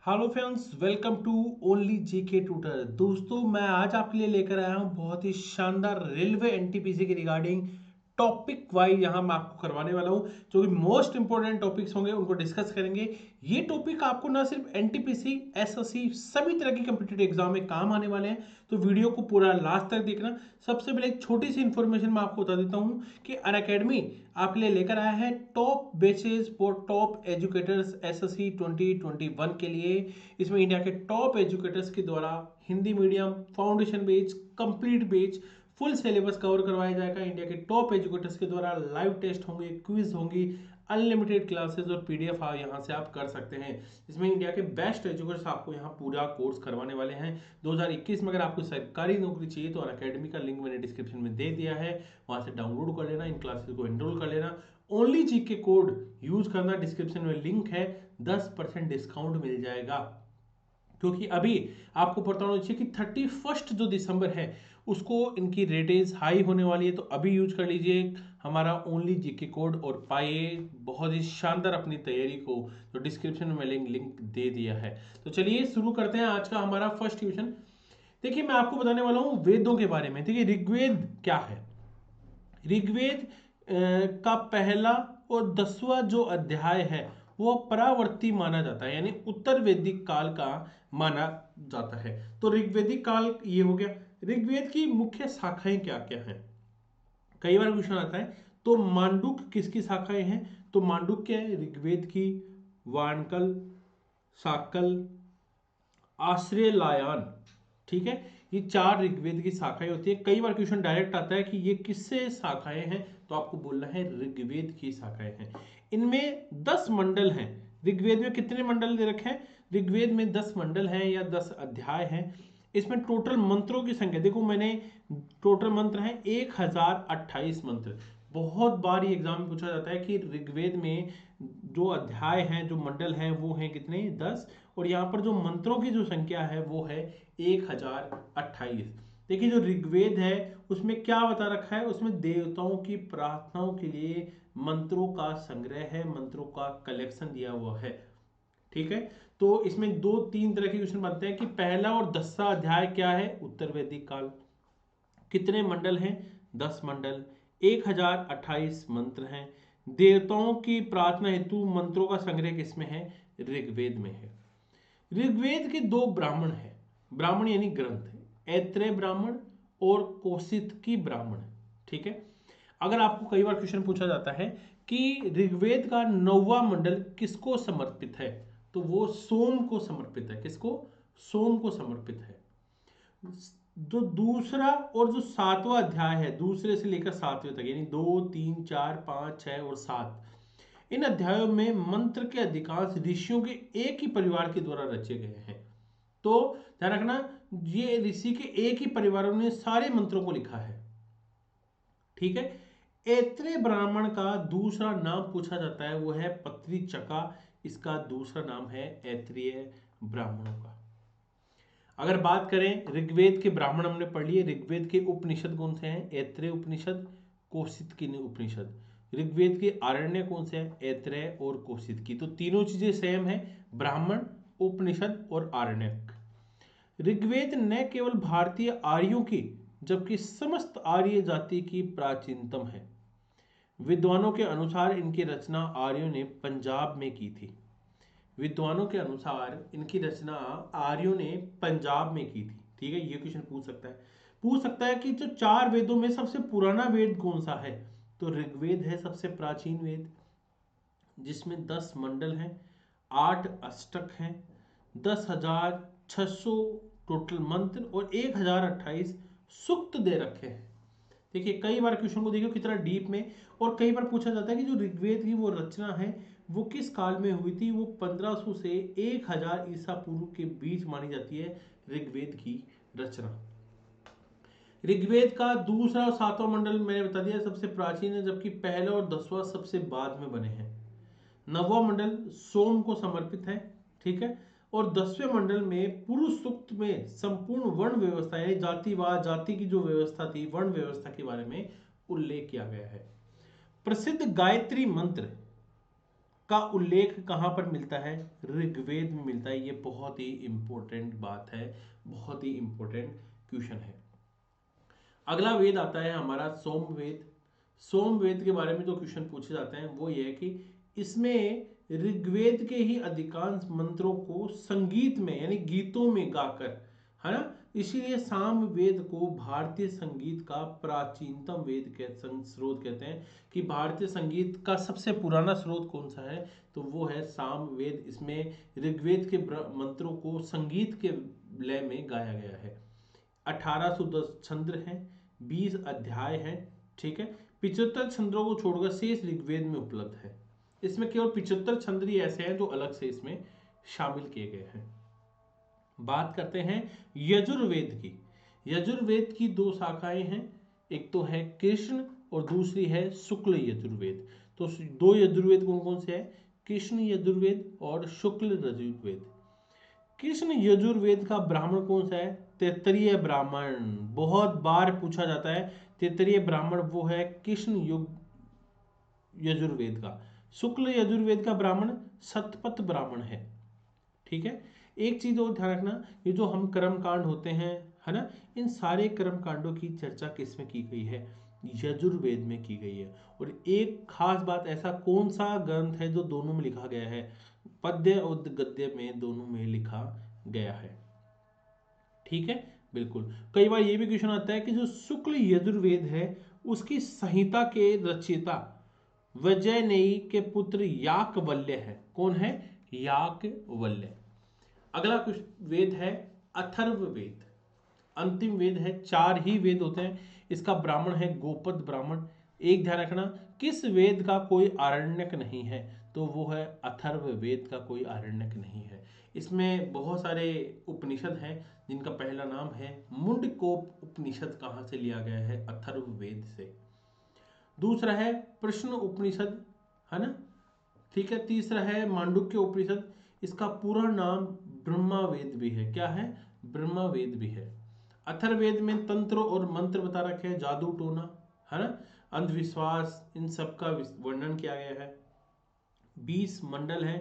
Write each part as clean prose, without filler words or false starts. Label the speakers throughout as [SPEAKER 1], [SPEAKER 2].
[SPEAKER 1] Hello friends, welcome to only GK tutor. दोस्तों, मैं आज आपके लिए लेकर आया हूं बहुत ही शानदार रेलवे एनटीपीसी के रिगार्डिंग टॉपिक वाइज यहां मैं आपको करवाने वाला हूं। जो भी मोस्ट इंपॉर्टेंट टॉपिक्स होंगे उनको डिस्कस करेंगे। ये टॉपिक आपको ना सिर्फ एनटीपीसी, एसएससी सभी तरह की कम्पिटिटिव एग्जाम में काम आने वाले हैं, तो वीडियो को पूरा लास्ट तक देखना। सबसे पहले एक छोटी सी इंफॉर्मेशन मैं आपको बता देता हूं कि अनअकैडमी आपके लिए लेकर आया है top batches for top educators SSC 2021 के लिए। इसमें इंडिया के टॉप एजुकेटर्स के द्वारा Hindi medium, foundation batch, complete batch, full syllabus cover करवाया जाएगा। इंडिया के टॉप एजुकेटर्स के द्वारा लाइव टेस्ट होंगे, क्विज होंगी, अनलिमिटेड क्लासेस और पीडीएफ यहाँ से आप कर सकते हैं। इसमें इंडिया के बेस्ट एजुकेटर्स आपको यहाँ पूरा कोर्स करवाने वाले हैं। 2021 में अगर आपको सरकारी नौकरी चाहिए तो अनअकैडमी का लिंक मैंने डिस्क्रिप्शन में दे दिया है, वहां से डाउनलोड कर लेना, इन क्लासेस को एनरोल कर लेना। ओनली जीके कोड यूज करना, डिस्क्रिप्शन में लिंक है, 10% डिस्काउंट मिल जाएगा। क्योंकि अभी आपको पता होना चाहिए कि 31 जो दिसंबर है उसको इनकी रेटेज हाई होने वाली है, तो अभी यूज कर लीजिए हमारा ओनली जीके कोड और पाइए बहुत ही शानदार अपनी तैयारी को। तो डिस्क्रिप्शन में लिंक दे दिया है। तो चलिए शुरू करते हैं आज का हमारा फर्स्ट ट्यूशन। देखिए, मैं आपको बताने वाला हूँ वेदों के बारे में। देखिए, ऋग्वेद क्या है। ऋग्वेद का पहला और 10वां जो अध्याय है वो परावर्ती माना जाता है, यानी उत्तर वैदिक काल का माना जाता है। तो ऋग्वेदिक काल ये हो गया। ऋग्वेद की मुख्य शाखाएं क्या क्या हैं, कई बार क्वेश्चन आता है। तो मांडुक किसकी शाखाएं हैं? तो मांडुक क्या है? ऋग्वेद की। वाणकल, साकल, आश्रय लायान, ठीक है, ये चार ऋग्वेद की शाखाएं होती है। कई बार क्वेश्चन डायरेक्ट आता है कि ये किससे शाखाएं हैं, तो आपको बोलना है ऋग्वेद की शाखाएं हैं। इनमें 10 मंडल हैं। ऋग्वेद में कितने मंडल दे रखे हैं? ऋग्वेद में 10 मंडल हैं या 10 अध्याय हैं। इसमें टोटल मंत्रों की संख्या देखो, मैंने टोटल मंत्र हैं 1028 मंत्र। बहुत बार ये एग्जाम में पूछा जाता है कि ऋग्वेद में जो अध्याय हैं, जो मंडल हैं, वो हैं कितने? 10। और यहाँ पर जो मंत्रों की जो संख्या है वो है 1028। देखिए, जो ऋग्वेद है उसमें क्या बता रखा है? उसमें देवताओं की प्रार्थनाओं के लिए मंत्रों का संग्रह है, मंत्रों का कलेक्शन दिया हुआ है। ठीक है, तो इसमें दो तीन तरह के क्वेश्चन बनते हैं कि पहला और 10वां अध्याय क्या है? उत्तर वैदिक काल। कितने मंडल हैं? 10 मंडल। 1028 मंत्र हैं। देवताओं की प्रार्थना हेतु मंत्रों का संग्रह किसमें है? ऋग्वेद में है। ऋग्वेद के दो ब्राह्मण हैं, ब्राह्मण यानी ग्रंथ, ऐत्रेय ब्राह्मण और कौशितकी ब्राह्मण। ठीक है, अगर आपको कई बार क्वेश्चन पूछा जाता है कि ऋग्वेद का 9वां मंडल किसको समर्पित है, तो वो सोम को समर्पित है। किसको? सोम को समर्पित है। जो दूसरा और जो 7वां अध्याय है, दूसरे से लेकर 7वें तक, यानी 2, 3, 4, 5, 6 और 7, इन अध्यायों में मंत्र के अधिकांश ऋषियों के एक ही परिवार के द्वारा रचे गए हैं। तो ध्यान रखना, ये ऋषि के एक ही परिवारों ने सारे मंत्रों को लिखा है। ठीक है, ऐत्रेय ब्राह्मण का दूसरा नाम पूछा जाता है, वो है पत्री चका। इसका दूसरा नाम है ऐत्रेय ब्राह्मणों का। अगर बात करें ऋग्वेद के ब्राह्मण, हमने पढ़ लिए। ऋग्वेद के उपनिषद कौन से हैं? ऐत्रेय उपनिषद, कौशितकी उपनिषद। ऋग्वेद के आरण्य कौन से हैं? ऐत्रेय और कौशितकी। तो तीनों चीजें सेम है, ब्राह्मण, उपनिषद और आरण्यक। ऋग्वेद न केवल भारतीय आर्यों की जबकि समस्त आर्य जाति की प्राचीनतम है। विद्वानों के अनुसार इनकी रचना आर्यों ने पंजाब में की थी। विद्वानों के अनुसार इनकी रचना आर्यों ने पंजाब में की थी। ठीक है, ये क्वेश्चन पूछ सकता है कि जो चार वेदों में सबसे पुराना वेद कौन सा है, तो ऋग्वेद है सबसे प्राचीन वेद, जिसमें 10 मंडल हैं, 8 अष्टक हैं, 10,600 टोटल मंत्र और 1028 सूक्त दे रखे हैं। देखिए, कई बार क्वेश्चन को देखिए कितना डीप में, और कई बार पूछा जाता है कि जो ऋग्वेद की वो रचना है वो किस काल में हुई थी। वो 1500 से 1000 ईसा पूर्व के बीच मानी जाती है ऋग्वेद की रचना। ऋग्वेद का दूसरा और 7वां मंडल मैंने बता दिया सबसे प्राचीन है, जबकि पहला और 10वां सबसे बाद में बने हैं। 9वां मंडल सोम को समर्पित है। ठीक है, और 10वें मंडल में पुरुष सूक्त में संपूर्ण वर्ण व्यवस्था, यानी जातिवाद, जाति की जो व्यवस्था थी, वर्ण व्यवस्था के बारे में उल्लेख किया गया है। प्रसिद्ध गायत्री मंत्र का उल्लेख कहाँ पर मिलता है? ऋग्वेद में मिलता है। ये बहुत ही इंपॉर्टेंट बात है, बहुत ही इंपॉर्टेंट क्वेश्चन है। अगला वेद आता है हमारा सोमवेद। सोमवेद के बारे में जो क्वेश्चन पूछे जाते हैं वो ये है कि इसमें ऋग्वेद के ही अधिकांश मंत्रों को संगीत में यानी गीतों में गाकर, है ना, इसीलिए सामवेद को भारतीय संगीत का प्राचीनतम वेद के स्रोत कहते हैं। कि भारतीय संगीत का सबसे पुराना स्रोत कौन सा है? तो वो है सामवेद। इसमें ऋग्वेद के मंत्रों को संगीत के लय में गाया गया है। 1810 छंद हैं, 20 अध्याय हैं, ठीक है। 75 छंदों को छोड़कर शेष ऋग्वेद में उपलब्ध है। इसमें केवल 75 छंद ही ऐसे हैं जो अलग से इसमें शामिल किए गए हैं। बात करते हैं यजुर्वेद की। यजुर्वेद की दो शाखाएं हैं, एक तो है कृष्ण और दूसरी है शुक्ल यजुर्वेद। तो दो यजुर्वेद कौन कौन से हैं? कृष्ण यजुर्वेद और शुक्ल यजुर्वेद। कृष्ण यजुर्वेद का ब्राह्मण कौन सा है? तैत्तरीय ब्राह्मण। बहुत बार पूछा जाता है। तैत्तरीय ब्राह्मण वो है कृष्ण यजुर्वेद का। शुक्ल यजुर्वेद का ब्राह्मण शतपथ ब्राह्मण है, ठीक है। एक चीज और ध्यान रखना, ये जो हम कर्म कांड होते हैं, है ना, इन सारे कर्म कांडों की चर्चा किसमें की गई है? यजुर्वेद में की गई है। और एक खास बात, ऐसा कौन सा ग्रंथ है जो दोनों में लिखा गया है? पद्य और गद्य में दोनों में लिखा गया है, ठीक है, बिल्कुल। कई बार ये भी क्वेश्चन आता है कि जो शुक्ल यजुर्वेद है उसकी संहिता के रचयिता वैजयनेयी के पुत्र याकवल्य है। कौन है? याकवल्य। अगला कुछ वेद है अथर्ववेद। अंतिम वेद है, 4 ही वेद होते हैं। इसका ब्राह्मण है गोपद ब्राह्मण। एक ध्यान रखना, किस वेद का कोई आरण्यक नहीं है? तो वो है अथर्ववेद का कोई आरण्यक नहीं है। इसमें बहुत सारे उपनिषद हैं जिनका पहला नाम है मुंडकोप उपनिषद। कहाँ से लिया गया है? अथर्ववेद से। दूसरा है प्रश्न उपनिषद, है ना, ठीक है। तीसरा है मांडुक्य उपनिषद। इसका पूरा नाम ब्रह्मावेद भी है। क्या है? ब्रह्मावेद भी है। अथर्ववेद में तंत्र और मंत्र बता रखे हैं, जादू टोना, है ना, अंधविश्वास, इन सब का वर्णन किया गया है। 20 मंडल हैं,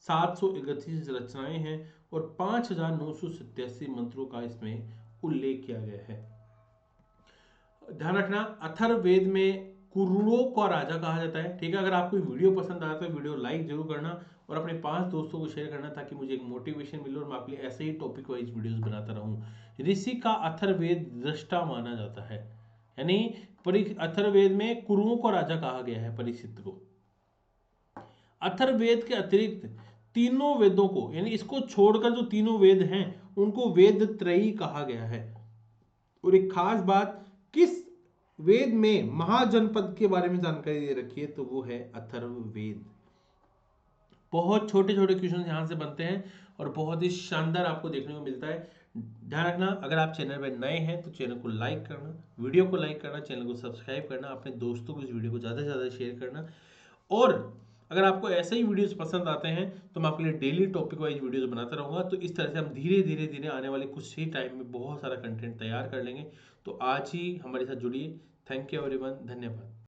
[SPEAKER 1] 731 रचनाएं हैं और 5987 मंत्रों का इसमें उल्लेख किया गया है। ध्यान रखना, अथर्ववेद में कुरुओं का राजा कहा जाता है, ठीक है। अगर आपको वीडियो पसंद आया तो वीडियो लाइक जरूर करना और अपने 5 दोस्तों को शेयर करना ताकि मुझे एक मोटिवेशन मिले और मैं आपके लिए ऐसे ही टॉपिक वाइज वीडियोस बनाता रहूं। ऋषि का अथर्ववेद दृष्टा माना जाता है, यानी अथर्ववेद में कुरुओं का राजा कहा गया है परीक्षित को। अथर्ववेद के अतिरिक्त तीनों वेदों को, यानी इसको छोड़कर जो तीनों वेद हैं उनको वेद त्रयी कहा गया है। और एक खास बात, किस वेद में महाजनपद के बारे में जानकारी दे रखी है? तो वो है अथर्ववेद। बहुत छोटे छोटे क्वेश्चन यहाँ से बनते हैं और बहुत ही शानदार आपको देखने को मिलता है। ध्यान रखना, अगर आप चैनल पर नए हैं तो चैनल को लाइक करना, वीडियो को लाइक करना, चैनल को सब्सक्राइब करना, अपने दोस्तों को इस वीडियो को ज़्यादा से ज़्यादा शेयर करना। और अगर आपको ऐसे ही वीडियोस पसंद आते हैं तो मैं आपके लिए डेली टॉपिक वाइज वीडियोस बनाता रहूँगा। तो इस तरह से हम धीरे धीरे धीरे आने वाले कुछ ही टाइम में बहुत सारा कंटेंट तैयार कर लेंगे। तो आज ही हमारे साथ जुड़िए। थैंक यू एवरीवन, धन्यवाद।